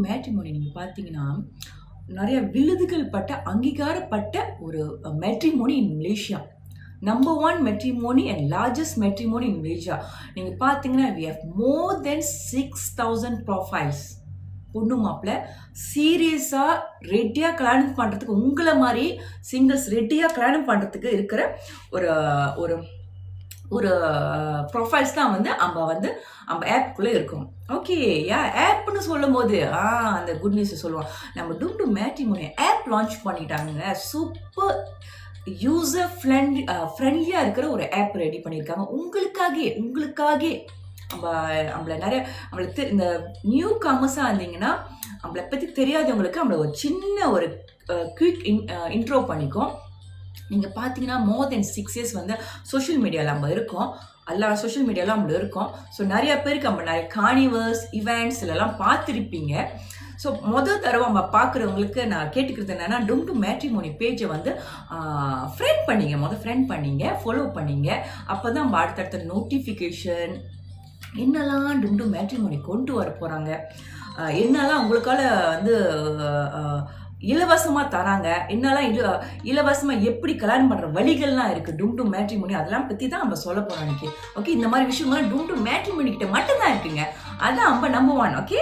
Matrimony நீங்க பார்த்தீங்கன்னா, நெறைய விருதுகள் பட்ட, அங்கீகாரப்பட்ட ஒரு matrimony in Malaysia. Number 1 matrimony and largest matrimony in Malaysia. நீங்க பார்த்தீங்கன்னா, we have more than 6000 profiles. பொண்ணு மாப்பிள சீரியஸா ரெடியா கல்யாணம் பண்றதுக்கு உங்கள மாரி சிங்கிள்ஸ் ரெடியா கல்யாணம் பண்றதுக்கு இருக்கிற ஒரு ஒரு ஒரு ப்ரொஃபைல்ஸ் தான் வந்து நம்ம ஆப்குள்ளே இருக்கும். ஓகே, ஆப்னு சொல்லும்போது அந்த குட் நியூஸை சொல்லுவோம். நம்ம டு மேட்ரிமோனி ஆப் லான்ச் பண்ணிட்டாங்க. சூப்பர் யூசர் ஃப்ரெண்ட்லியாக இருக்கிற ஒரு ஆப் ரெடி பண்ணியிருக்காங்க. உங்களுக்காகவே நம்மளை இந்த நியூ காமர்ஸாக இருந்தீங்கன்னா, நம்மளை பற்றி தெரியாதவங்களுக்கு நம்மளை ஒரு சின்ன ஒரு குயிக் இன்ட்ரோ பண்ணிக்கும். நீங்கள் பார்த்தீங்கன்னா மோர் தென் 6 இயர்ஸ் வந்து சோஷியல் மீடியாவில் நம்ம இருக்கோம். எல்லா சோஷியல் மீடியாவில் நம்ம இருக்கோம். ஸோ நிறைய பேருக்கு நம்ம நிறைய கார்னிவல்ஸ் இவெண்ட்ஸ்லாம் பார்த்துருப்பீங்க. ஸோ தடவை நம்ம பார்க்குறவங்களுக்கு நான் கேட்டுக்கிறது என்னென்னா, டு மேட்ரிமோனி பேஜை வந்து ஃப்ரெண்ட் பண்ணிங்க, ஃபாலோ பண்ணிங்க. அப்போ தான் நம்ம அடுத்தடுத்த நோட்டிஃபிகேஷன் என்னெல்லாம் டு மேட்ரிமோனி கொண்டு வர போகிறாங்க, என்னெல்லாம் உங்களுக்கால வந்து இலவசமாக தராங்க, என்னெல்லாம் இலவசமாக எப்படி கல்யாணம் பண்ணுற வழிகள்லாம் இருக்குது டு மேட்ரிமோனி, அதெல்லாம் பற்றி தான் நம்ம சொல்ல போகிறோம் இன்னைக்கு. ஓகே, இந்த மாதிரி விஷயங்கள்லாம் டு மேட்ரிமோனி கிட்ட மட்டும்தான் இருக்குங்க. அதான் நம்ம நம்பர் 1. ஓகே.